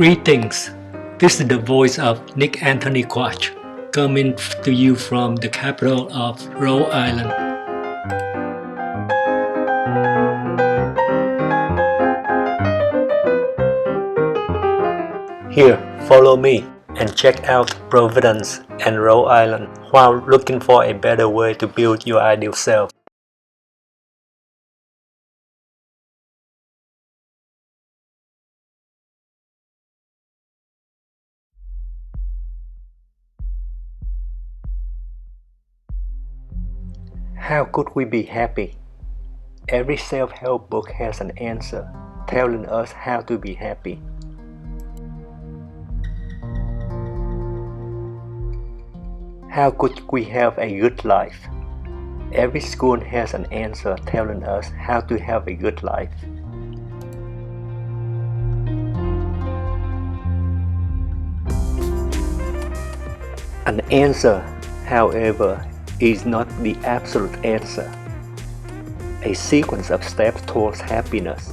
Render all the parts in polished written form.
Greetings, this is the voice of Nickantony Quach, coming to you from the capital of Rhode Island. Here, follow me and check out Providence and Rhode Island while looking for a better way to build your ideal self. How could we be happy? Every self-help book has an answer telling us how to be happy. How could we have a good life? Every school has an answer telling us how to have a good life. An answer, however, is not the absolute answer. A sequence of steps towards happiness,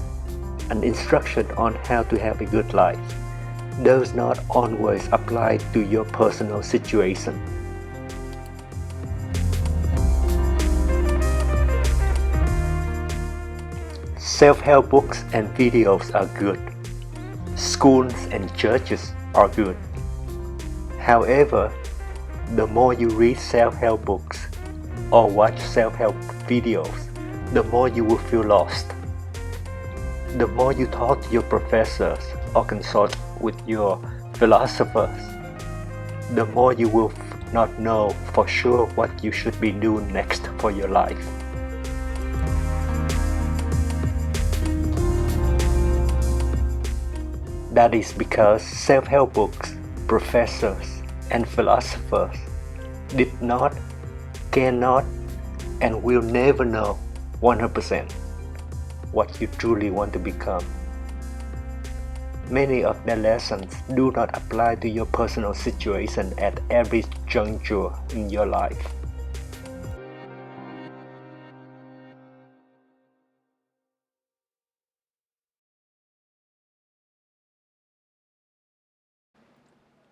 an instruction on how to have a good life, does not always apply to your personal situation. Self-help books and videos are good. Schools and churches are good. However, the more you read self-help books or watch self-help videos, the more you will feel lost. The more you talk to your professors or consult with your philosophers, the more you will not know for sure what you should be doing next for your life. That is because self-help books, professors, and philosophers did not, cannot, and will never know 100% what you truly want to become. Many of their lessons do not apply to your personal situation at every juncture in your life.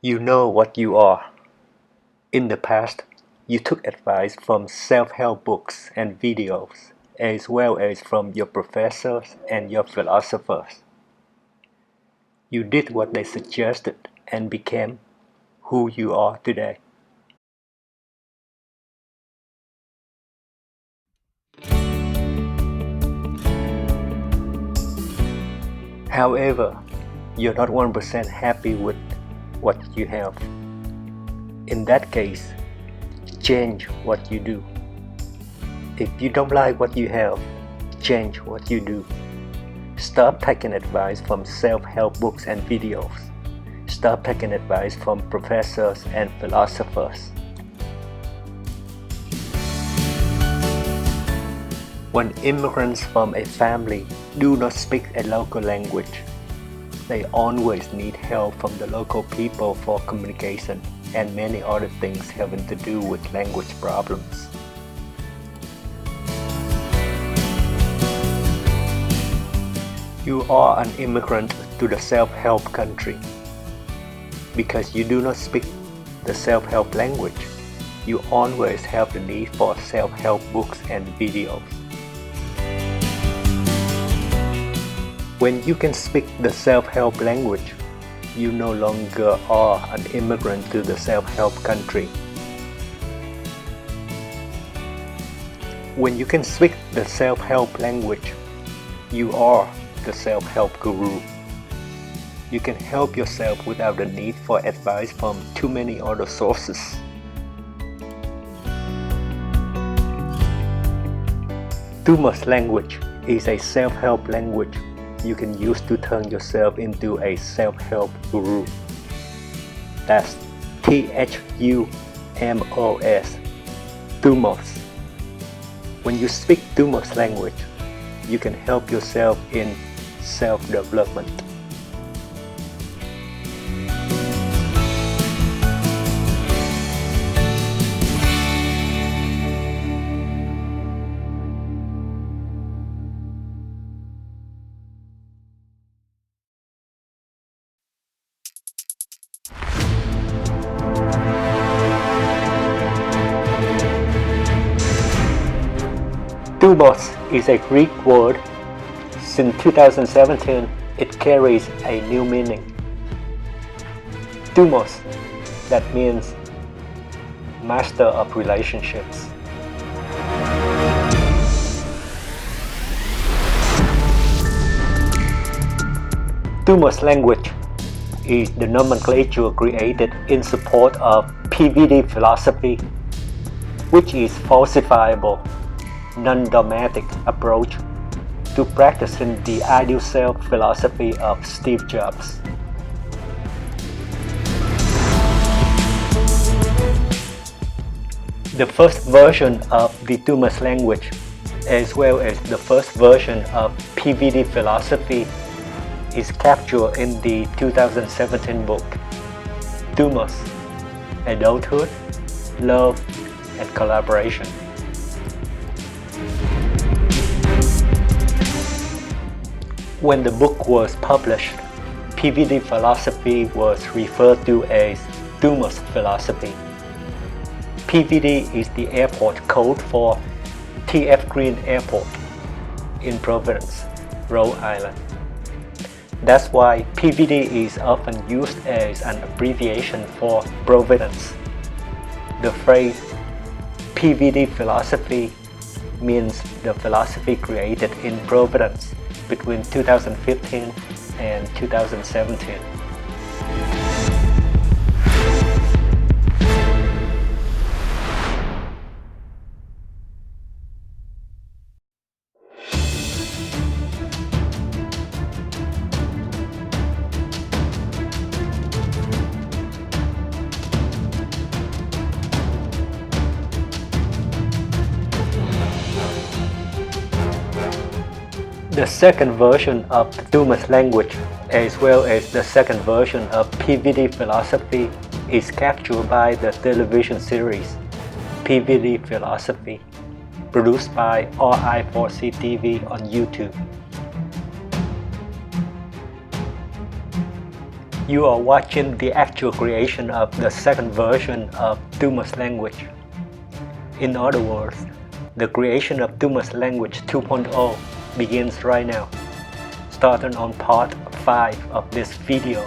You know what you are. In the past, you took advice from self-help books and videos, as well as from your professors and your philosophers. You did what they suggested and became who you are today. However, you're not 1% happy with what you have. In that case, change what you do. If you don't like what you have, change what you do. Stop taking advice from self-help books and videos. Stop taking advice from professors and philosophers. When immigrants from a family do not speak a local language, they always need help from the local people for communication and many other things having to do with language problems. You are an immigrant to the self-help country. Because you do not speak the self-help language, you always have the need for self-help books and videos. When you can speak the self-help language, you no longer are an immigrant to the self-help country. When you can speak the self-help language, you are the self-help guru. You can help yourself without the need for advice from too many other sources. Thumos language is a self-help language you can use to turn yourself into a self-help guru. That's Thumos, Thumos. When you speak Thumos language, you can help yourself in self-development. Thumos is a Greek word. Since 2017, it carries a new meaning. Thumos, that means master of relationships. Thumos language is the nomenclature created in support of PVD philosophy, which is falsifiable, non-dogmatic approach to practicing the ideal self philosophy of Steve Jobs. The first version of the Thumos language, as well as the first version of PVD philosophy, is captured in the 2017 book Thumos, Adulthood, Love, and Collaboration. When the book was published, PVD philosophy was referred to as Thumos philosophy. PVD is the airport code for TF Green Airport in Providence, Rhode Island. That's why PVD is often used as an abbreviation for Providence. The phrase PVD philosophy means the philosophy created in Providence between 2015 and 2017. The second version of the Thumos language, as well as the second version of PVD philosophy, is captured by the television series PVD Philosophy, produced by RI4C TV on YouTube. You are watching the actual creation of the second version of Thumos language. In other words, the creation of Thumos language 2.0 begins right now, starting on part 5 of this video,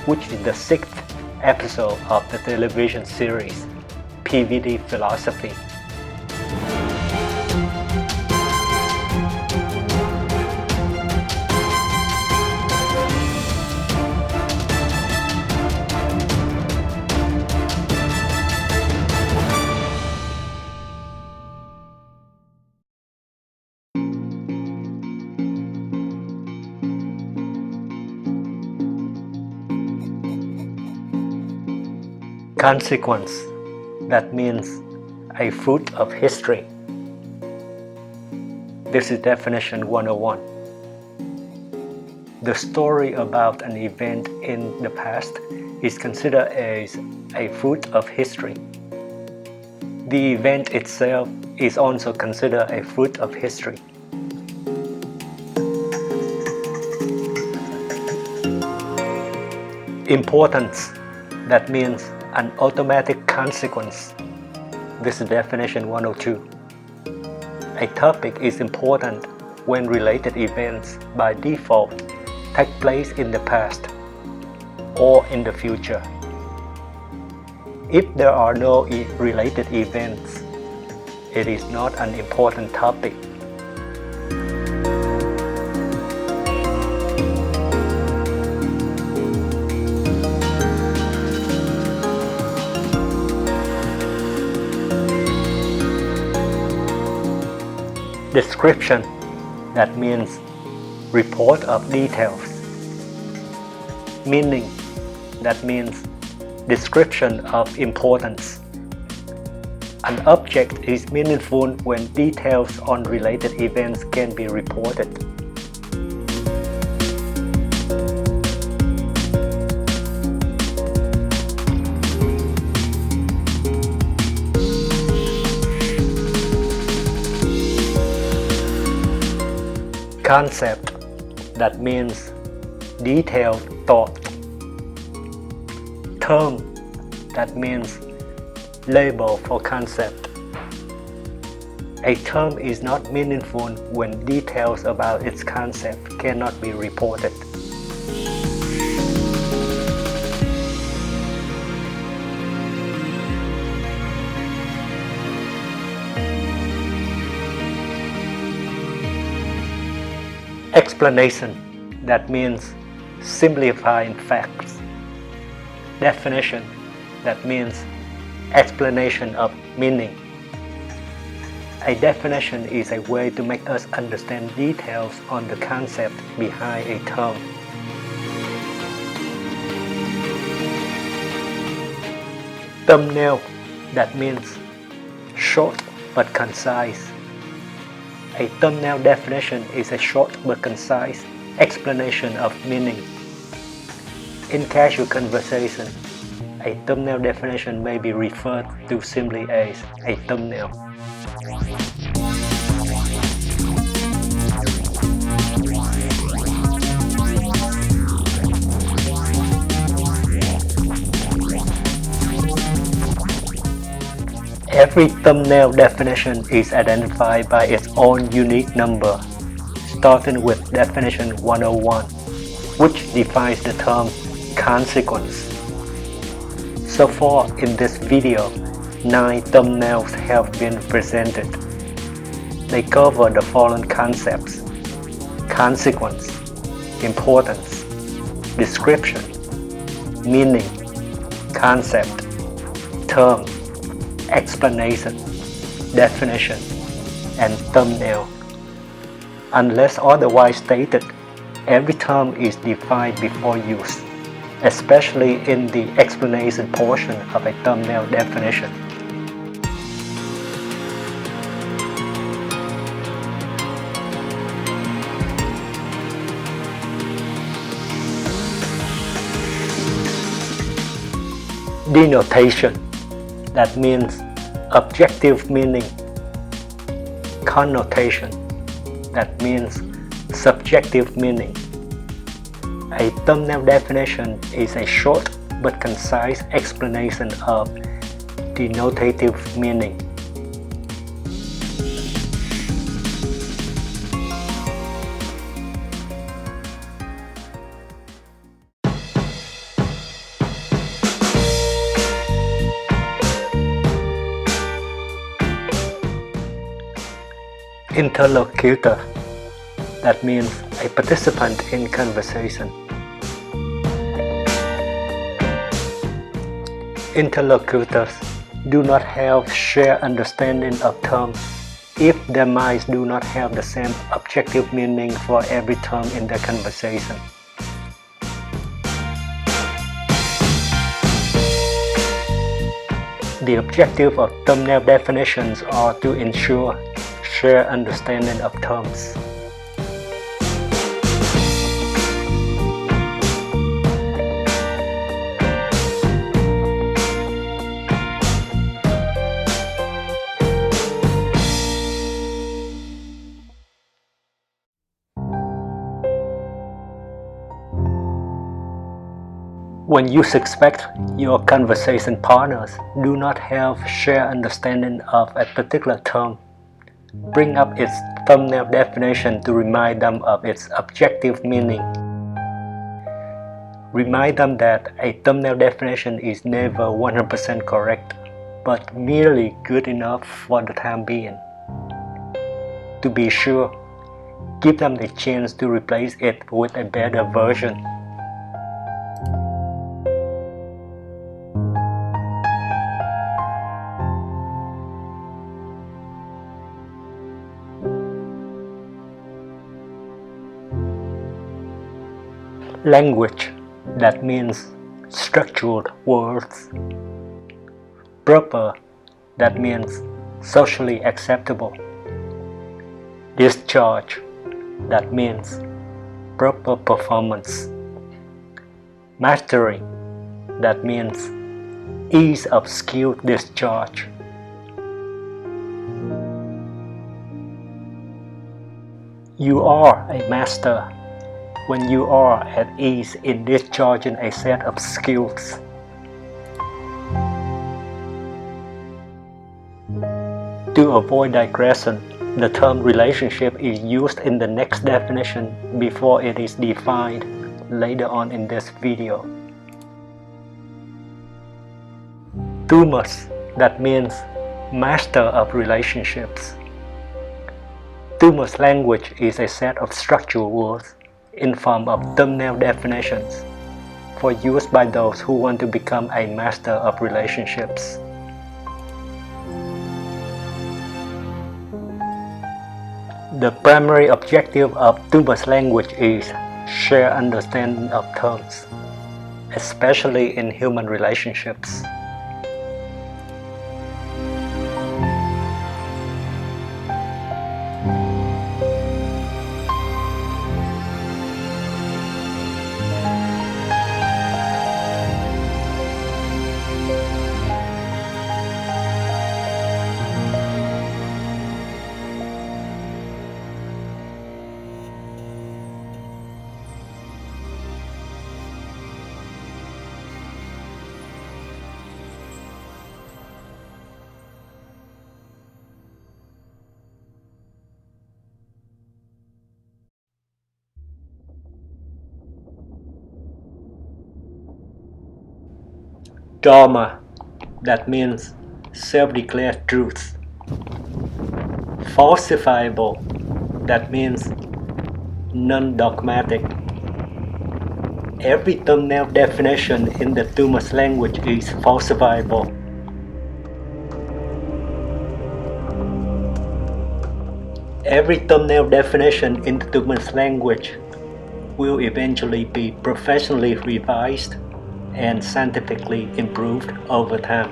which is the 6th episode of the television series PVD Philosophy. Consequence, that means a fruit of history. This is definition 101. The story about an event in the past is considered as a fruit of history. The event itself is also considered a fruit of history. Importance, that means an automatic consequence. This is definition 102. A topic is important when related events by default take place in the past or in the future. If there are no related events, it is not an important topic. Description, that means report of details. Meaning, that means description of importance. An object is meaningful when details on related events can be reported. Concept, that means detailed thought. Term, that means label for concept. A term is not meaningful when details about its concept cannot be reported. Explanation, that means simplifying facts. Definition, that means explanation of meaning. A definition is a way to make us understand details on the concept behind a term. Thumbnail, that means short but concise. A thumbnail definition is a short but concise explanation of meaning. In casual conversation, a thumbnail definition may be referred to simply as a thumbnail. Every thumbnail definition is identified by its own unique number, starting with definition 101, which defines the term consequence. So far in this video, 9 thumbnails have been presented. They cover the following concepts: consequence, importance, description, meaning, concept, term, explanation, definition, and thumbnail. Unless otherwise stated, every term is defined before use, especially in the explanation portion of a thumbnail definition. Denotation, that means objective meaning. Connotation, that means subjective meaning. A thumbnail definition is a short but concise explanation of denotative meaning. Interlocutor, that means a participant in conversation. Interlocutors do not have shared understanding of terms if their minds do not have the same objective meaning for every term in their conversation. The objective of thumbnail definitions are to ensure shared understanding of terms. When you suspect your conversation partners do not have shared understanding of a particular term, bring up its thumbnail definition to remind them of its objective meaning. Remind them that a thumbnail definition is never 100% correct, but merely good enough for the time being. To be sure, give them the chance to replace it with a better version. Language, that means structured words. Proper, that means socially acceptable. Discharge, that means proper performance. Mastery, that means ease of skill discharge. You are a master when you are at ease in discharging a set of skills. To avoid digression, the term relationship is used in the next definition before it is defined later on in this video. Thumos, that means master of relationships. Thumos language is a set of structural words in form of thumbnail definitions for use by those who want to become a master of relationships. The primary objective of Thumos language is shared understanding of terms, especially in human relationships. Dogma, that means self-declared truth. Falsifiable, that means non-dogmatic. Every thumbnail definition in the Thumos language is falsifiable. Every thumbnail definition in the Thumos language will eventually be professionally revised and scientifically improved over time.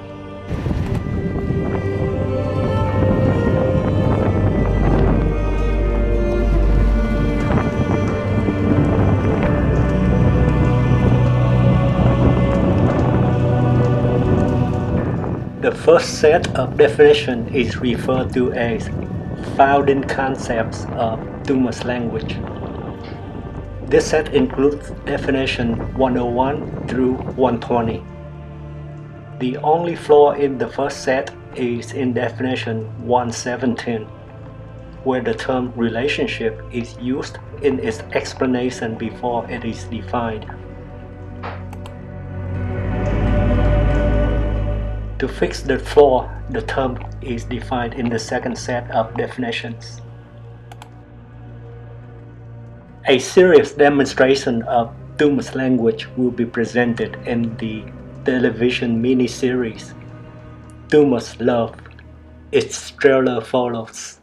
The first set of definitions is referred to as founding concepts of Thumos language. This set includes definition 101 through 120. The only flaw in the first set is in definition 117, where the term relationship is used in its explanation before it is defined. To fix the flaw, the term is defined in the second set of definitions. A serious demonstration of Thumos language will be presented in the television mini-series Thumos Love. Its trailer follows.